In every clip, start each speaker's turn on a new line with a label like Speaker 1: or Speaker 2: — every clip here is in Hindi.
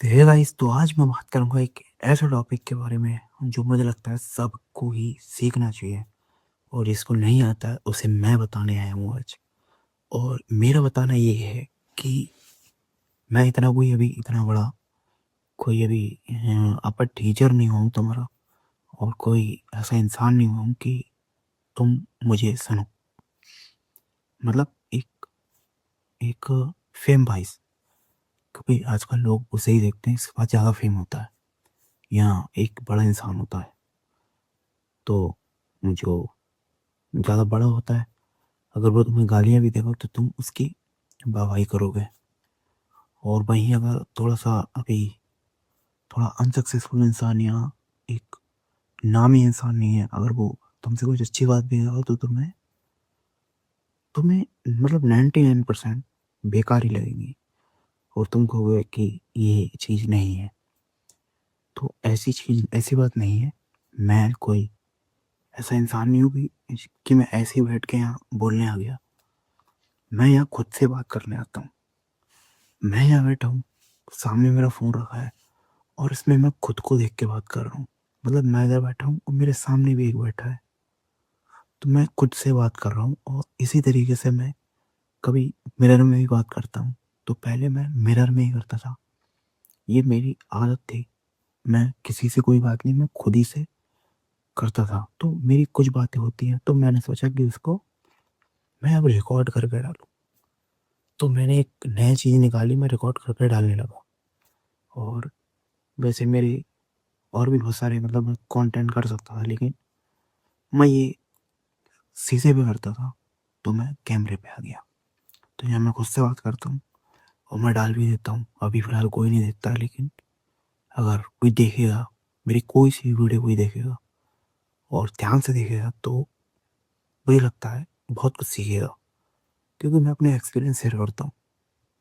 Speaker 1: तो हे गाइस, तो आज मैं बात करूँगा एक ऐसे टॉपिक के बारे में जो मुझे लगता है सबको ही सीखना चाहिए। और जिसको नहीं आता है उसे मैं बताने आया हूँ आज। और मेरा बताना ये है कि मैं इतना बड़ा कोई अभी अपर टीचर नहीं हूँ तुम्हारा, और कोई ऐसा इंसान नहीं हूँ कि तुम मुझे सुनो। मतलब एक एक फेम वाइज, क्योंकि आजकल लोग उसे ही देखते हैं, इसके पास ज़्यादा फेम होता है या एक बड़ा इंसान होता है, तो जो ज़्यादा बड़ा होता है, अगर वो तुम्हें गालियाँ भी देगा तो तुम उसकी वाहवाही करोगे। और वहीं अगर थोड़ा-सा अभी थोड़ा अनसक्सेसफुल इंसान या एक नामी इंसान नहीं है, अगर वो तुमसे कुछ अच्छी बात भी करेगा तो तुम्हें तुम्हें मतलब 99% बेकार ही लगेगी, और तुम कहोगे कि ये चीज़ नहीं है। तो ऐसी बात नहीं है। मैं कोई ऐसा इंसान नहीं हूँ कि मैं ऐसे ही बैठ के यहाँ बोलने आ गया। मैं यहाँ खुद से बात करने आता हूँ। मैं यहाँ बैठा हूँ, सामने मेरा फ़ोन रखा है और इसमें मैं खुद को देख के बात कर रहा हूँ। मतलब मैं इधर बैठा हूँ और मेरे सामने भी एक बैठा है, तो मैं खुद से बात कर रहा हूँ। और इसी तरीके से मैं कभी मिरर में भी बात करता हूँ। तो पहले मैं मिरर में ही करता था, ये मेरी आदत थी। मैं किसी से कोई बात नहीं, मैं खुद ही से करता था। तो मेरी कुछ बातें होती हैं, तो मैंने सोचा कि उसको मैं अब रिकॉर्ड करके डालूँ। तो मैंने एक नई चीज़ निकाली, मैं रिकॉर्ड करके डालने लगा। और वैसे मेरे और भी बहुत सारे मतलब कंटेंट कर सकता था, लेकिन मैं ये शीशे पे करता था, तो मैं कैमरे पे आ गया। तो यहाँ मैं खुद से बात करता हूँ और मैं डाल भी देता हूँ। अभी फ़िलहाल कोई नहीं देखता, लेकिन अगर कोई देखेगा, मेरी कोई सी वीडियो कोई देखेगा और ध्यान से देखेगा, तो मुझे लगता है बहुत कुछ सीखेगा, क्योंकि मैं अपने एक्सपीरियंस शेयर करता हूँ,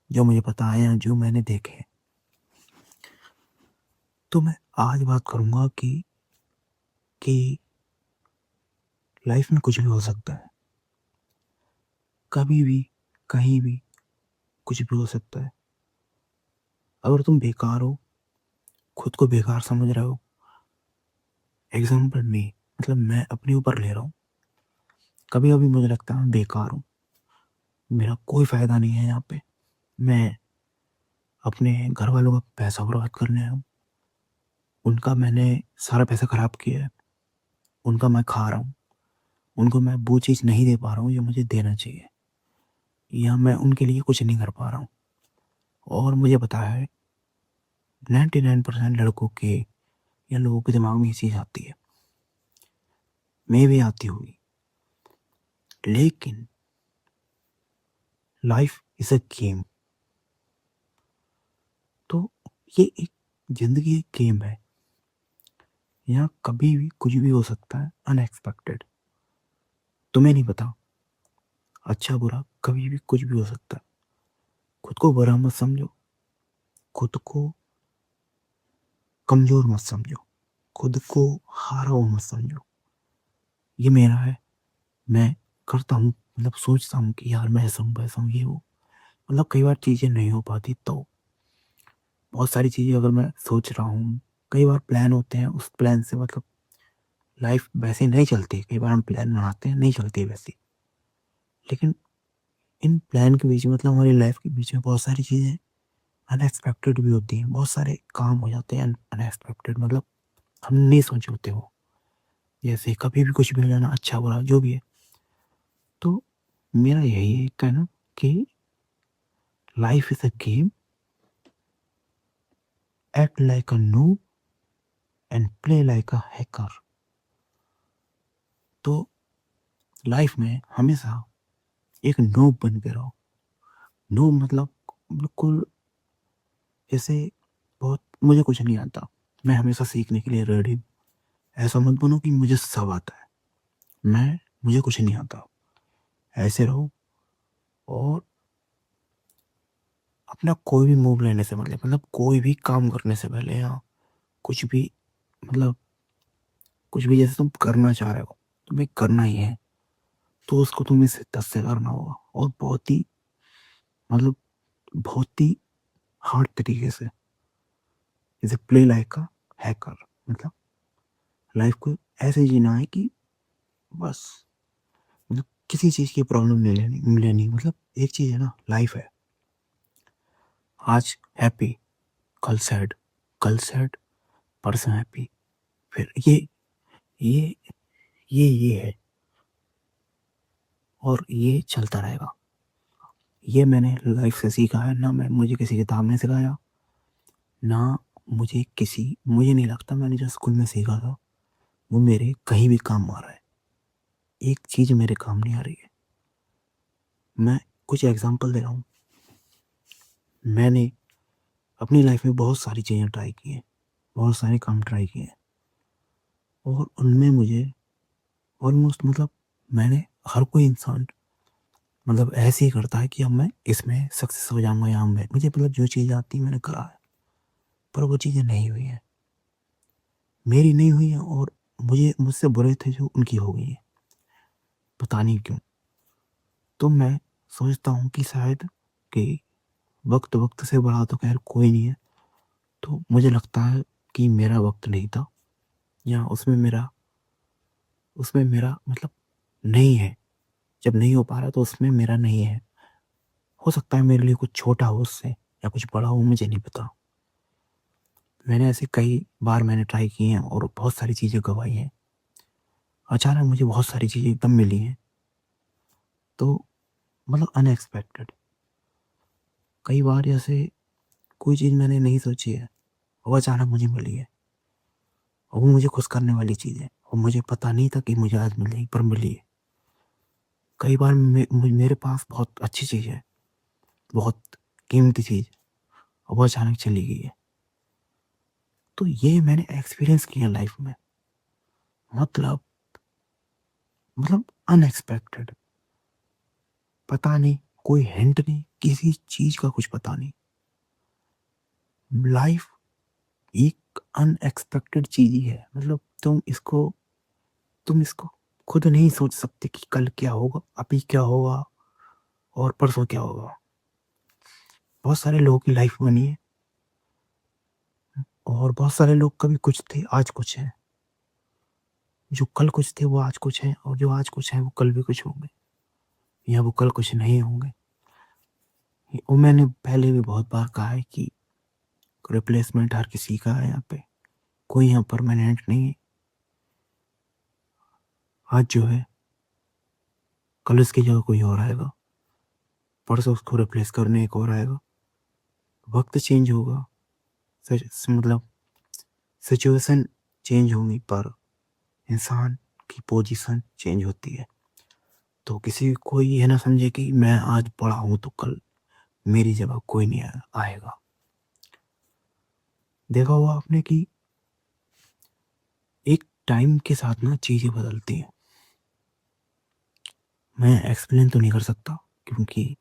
Speaker 1: जो मुझे पता है या जो मैंने देखे हैं। तो मैं आज बात करूँगा कि लाइफ में कुछ भी हो सकता है, कभी भी, कहीं भी, कुछ भी हो सकता है। अगर तुम बेकार हो, खुद को बेकार समझ रहे हो, एग्जाम्पल मी, मतलब मैं अपने ऊपर ले रहा हूँ। कभी कभी मुझे लगता है मैं बेकार हूँ, मेरा कोई फ़ायदा नहीं है यहाँ पे। मैं अपने घर वालों का पैसा बर्बाद करने आया हूँ, उनका मैंने सारा पैसा ख़राब किया है, उनका मैं खा रहा हूँ, उनको मैं वो चीज़ नहीं दे पा रहा हूँ जो मुझे देना चाहिए, या मैं उनके लिए कुछ नहीं कर पा रहा हूँ। और मुझे पता है 99% लड़कों के या लोगों के दिमाग में ये चीज़ आती है, मैं भी आती होगी। लेकिन लाइफ इज़ अ गेम। तो ये एक ज़िंदगी एक गेम है, यहाँ कभी भी कुछ भी हो सकता है, अनएक्सपेक्टेड। तुम्हें नहीं पता, अच्छा बुरा कभी भी कुछ भी हो सकता है। खुद को बुरा मत समझो, खुद को कमज़ोर मत समझो, खुद को हारा हुआ मत समझो। ये मेरा है, मैं करता हूँ, मतलब सोचता हूँ कि यार मैं ऐसा हूँ, वैसा हूँ, ये वो। मतलब कई बार चीज़ें नहीं हो पाती, तो बहुत सारी चीज़ें अगर मैं सोच रहा हूँ, कई बार प्लान होते हैं, उस प्लान से मतलब लाइफ वैसे नहीं चलती। कई बार हम प्लान बनाते हैं, नहीं चलती वैसी। लेकिन इन प्लान के बीच में, मतलब हमारी लाइफ के बीच में बहुत सारी चीज़ें अनएक्सपेक्टेड भी होती हैं। बहुत सारे काम हो जाते हैं अनएक्सपेक्टेड, मतलब हम नहीं सोचे होते वो। जैसे कभी भी कुछ भी हो जाना, अच्छा बुरा जो भी है। तो मेरा यही है कहना कि life is a game, act like a noob and play like a hacker. तो लाइफ में हमेशा एक नूब बन के रहो। नूब मतलब बिल्कुल ऐसे, बहुत मुझे कुछ नहीं आता, मैं हमेशा सीखने के लिए रेडी हूँ। ऐसा मत बनो कि मुझे सब आता है, मुझे कुछ नहीं आता। ऐसे रहो। और अपना कोई भी मूव लेने से पहले, मतलब कोई भी काम करने से पहले, या कुछ भी, मतलब कुछ भी जैसे तुम करना चाह रहे हो, तुम्हें करना ही है, तो उसको तुम्हें शिद्दत से करना होगा, और बहुत ही, मतलब बहुत ही हार्ड तरीके से। इसे प्ले लाइक अ हैकर, मतलब लाइफ को ऐसे जीना है कि बस, मतलब किसी चीज़ की प्रॉब्लम नहीं लेनी, मतलब एक चीज़ है ना, लाइफ है, आज हैप्पी, कल सैड, परसों हैप्पी, फिर ये ये है, और ये चलता रहेगा। ये मैंने लाइफ से सीखा है, ना मैं मुझे किसी किताब ने सिखाया, ना मुझे नहीं लगता मैंने जो स्कूल में सीखा था वो मेरे कहीं भी काम आ रहा है। एक चीज़ मेरे काम नहीं आ रही है। मैं कुछ एग्जांपल दे रहा हूँ। मैंने अपनी लाइफ में बहुत सारी चीज़ें ट्राई की हैं, बहुत सारे काम ट्राई किए हैं, और उनमें मुझे ऑलमोस्ट, मतलब मैंने, हर कोई इंसान मतलब ऐसे ही करता है कि अब मैं इसमें सक्सेस हो जाऊंगा, या मैं मुझे मतलब जो चीज़ आती है मैंने करा है, पर वो चीज़ें नहीं हुई हैं, मेरी नहीं हुई हैं, और मुझसे बुरे थे जो उनकी हो गई हैं, पता नहीं क्यों। तो मैं सोचता हूँ कि शायद कि वक्त वक्त से बड़ा तो खैर कोई नहीं है, तो मुझे लगता है कि मेरा वक्त नहीं था, या उसमें मेरा मतलब नहीं है, जब नहीं हो पा रहा तो उसमें मेरा नहीं है। हो सकता है मेरे लिए कुछ छोटा हो उससे, या कुछ बड़ा हो, मुझे नहीं पता। मैंने ऐसे कई बार मैंने ट्राई किए हैं और बहुत सारी चीज़ें गंवाई हैं। अचानक मुझे बहुत सारी चीज़ें एकदम मिली हैं, तो मतलब अनएक्सपेक्टेड। कई बार ऐसे कोई चीज़ मैंने नहीं सोची है, वो अचानक मुझे मिली है, और वो मुझे खुश करने वाली चीज़ है, और मुझे पता नहीं था कि मुझे आज मिल जाएगी, पर मिली है। कई बार मेरे पास बहुत अच्छी चीज़ है, बहुत कीमती चीज़, और वो अचानक चली गई है। तो ये मैंने एक्सपीरियंस किया लाइफ में, मतलब अनएक्सपेक्टेड, पता नहीं, कोई हिंट नहीं, किसी चीज़ का कुछ पता नहीं। लाइफ एक अनएक्सपेक्टेड चीज़ ही है, मतलब तुम इसको खुद नहीं सोच सकते कि कल क्या होगा, अभी क्या होगा, और परसों क्या होगा। बहुत सारे लोगों की लाइफ बनी है, और बहुत सारे लोग कभी कुछ थे, आज कुछ हैं। जो कल कुछ थे वो आज कुछ हैं, और जो आज कुछ हैं वो कल भी कुछ होंगे, या वो कल कुछ नहीं होंगे। वो मैंने पहले भी बहुत बार कहा है कि रिप्लेसमेंट हर किसी का है यहाँ पे, कोई यहाँ परमानेंट नहीं है। आज जो है, कल उसकी जगह कोई और आएगा, परसों उसको रिप्लेस करने एक और आएगा। वक्त चेंज होगा, मतलब सिचुएशन चेंज होंगी, पर इंसान की पोजीशन चेंज होती है। तो किसी कोई ये ना समझे कि मैं आज बड़ा हूँ तो कल मेरी जगह कोई नहीं आएगा। देखा हुआ आपने कि एक टाइम के साथ ना चीज़ें बदलती हैं। मैं एक्सप्लेन तो नहीं कर सकता, क्योंकि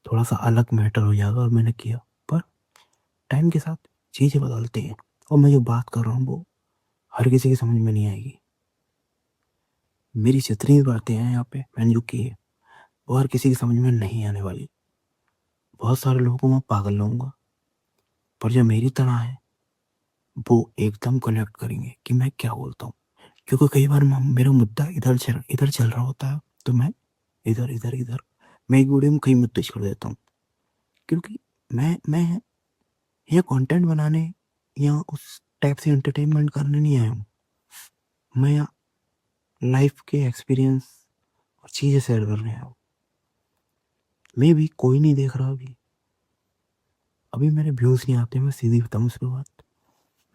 Speaker 1: थोड़ा सा अलग मैटर हो जाएगा, और मैंने किया, पर टाइम के साथ चीज़ें बदलती हैं, और मैं जो बात कर रहा हूँ वो हर किसी की समझ में नहीं आएगी। मेरी जितनी भी बातें हैं यहाँ पे मैंने जो की है, वो हर किसी की समझ में नहीं आने वाली। बहुत सारे लोगों को मैं पागल लगूंगा, पर जो मेरी तरह है वो एकदम कनेक्ट करेंगे कि मैं क्या बोलता हूँ। क्योंकि कई बार मेरा मुद्दा इधर चल रहा होता है, तो मैं इधर इधर इधर मैं एक वीडियो में कई मुद्दे छोड़ देता हूँ, क्योंकि मैं यहाँ कंटेंट बनाने या उस टाइप से एंटरटेनमेंट करने नहीं आया हूँ। मैं यहाँ लाइफ के एक्सपीरियंस और चीज़ें शेयर करने आया हूँ। मे भी कोई नहीं देख रहा अभी मेरे व्यूज़ नहीं आते, मैं सीधी बताऊँ उसके बाद।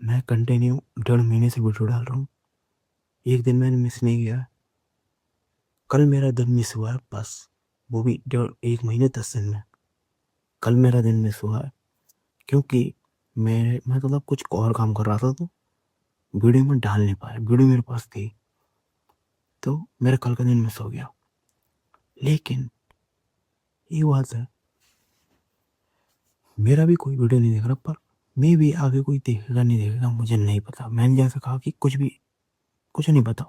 Speaker 1: मैं कंटिन्यू 1.5 महीने से वीडियो डाल रहा हूँ, एक दिन मैंने मिस नहीं किया। कल मेरा दिन मिस हुआ है बस, वो भी 1 महीने 10 दिन में। कल मेरा दिन मिस हुआ है, क्योंकि मैं मतलब कुछ और काम कर रहा था, तो वीडियो में डाल नहीं पाया, वीडियो मेरे पास थी, तो मेरा कल का दिन मिस हो गया। लेकिन ये बात है, मेरा भी कोई वीडियो नहीं देख रहा, पर मे भी आगे कोई देखेगा नहीं देखेगा मुझे नहीं पता। मैंने जैसे कहा कि कुछ नहीं पता,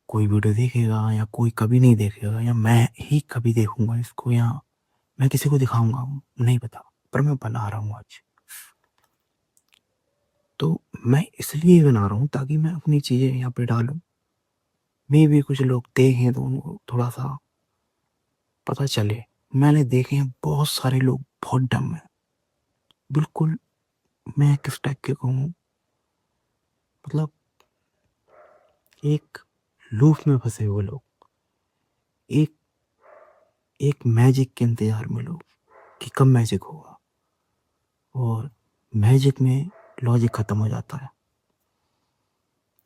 Speaker 1: कोई वीडियो देखेगा या कोई कभी नहीं देखेगा, या मैं ही कभी देखूंगा इसको, या मैं किसी को दिखाऊंगा, नहीं पता। पर मैं बना रहा हूँ आज, मैं इसलिए बना रहा हूँ ताकि मैं अपनी चीज़ें यहाँ पे डालूँ। मे बी कुछ लोग देखें तो उनको थोड़ा-सा पता चले। मैंने देखे हैं बहुत सारे लोग बहुत डम हैं। बिल्कुल मैं किस टाइप के कहूँ, मतलब एक लूप में फँसे हुए लोग। एक एक मैजिक के इंतज़ार में लोग कि कब मैजिक होगा, और मैजिक में लॉजिक ख़त्म हो जाता है।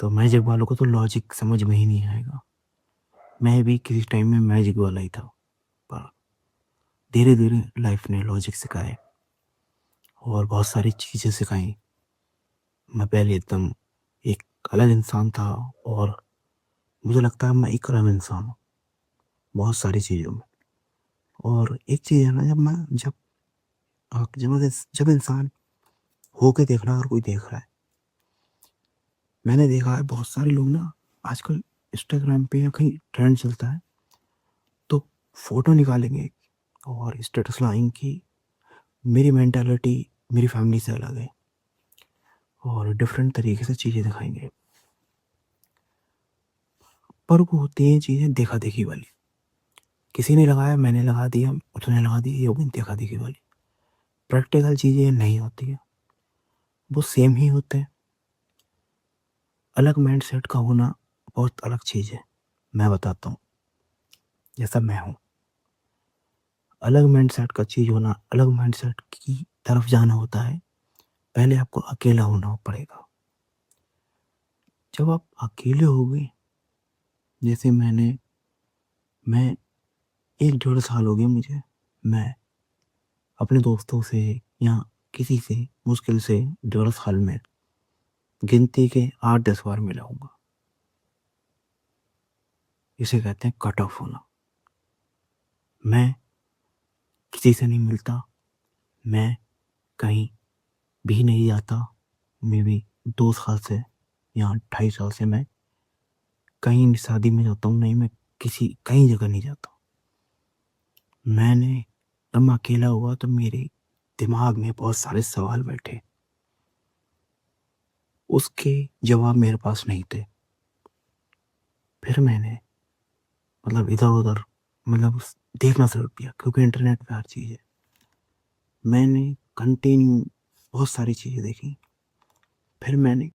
Speaker 1: तो मैजिक वालों को तो लॉजिक समझ में ही नहीं आएगा। मैं भी किसी टाइम में मैजिक वाला ही था, पर धीरे-धीरे लाइफ़ ने लॉजिक सिखाए और बहुत सारी चीज़ें सिखाई। मैं पहले एकदम एक अलग इंसान था, और मुझे लगता है मैं एक अलग इंसान हूँ, बहुत सारी चीज़ों में। और एक चीज़ है ना, जब इंसान होके देख रहा है और कोई देख रहा है। मैंने देखा है बहुत सारे लोग ना आजकल इंस्टाग्राम पे या कहीं ट्रेंड चलता है तो फ़ोटो निकालेंगे और स्टेटस लगाएँगे कि मेरी मेंटालिटी मेरी फैमिली से अलग है, और डिफरेंट तरीके से चीज़ें दिखाएँगे। पर वो होती हैं चीज़ें देखा-देखी वाली। किसी ने लगाया, मैंने लगा दिया, उसने लगा दी, ये हो गई देखा-देखी वाली। प्रैक्टिकल चीज़ें नहीं होती हैं, वो सेम ही होते हैं। अलग माइंडसेट का होना बहुत अलग चीज़ है। मैं बताता हूँ, जैसा मैं हूँ। अलग माइंडसेट का चीज़ होना, अलग माइंडसेट की तरफ जाना होता है। पहले आपको अकेला होना पड़ेगा। जब आप अकेले होगे, जैसे मैं 1 डेढ़ साल हो गए मुझे, मैं अपने दोस्तों से या किसी से मुश्किल से डेढ़ साल में गिनती के 8-10 बार मिला होऊँगा। इसे कहते हैं कट ऑफ होना। मैं किसी से नहीं मिलता, मैं कहीं भी नहीं जाता। मेबी 2 साल से या 2.5 साल से मैं कहीं नहीं शादी में जाता हूँ, नहीं मैं किसी कहीं जगह नहीं जाता। मैंने जब मैं अकेला हुआ तो मेरे दिमाग में बहुत सारे सवाल बैठे, उसके जवाब मेरे पास नहीं थे। फिर मैंने मतलब इधर-उधर मतलब देखना शुरू किया, क्योंकि इंटरनेट पे हर चीज़ है। मैंने कंटिन्यू बहुत सारी चीज़ें देखी। फिर मैंने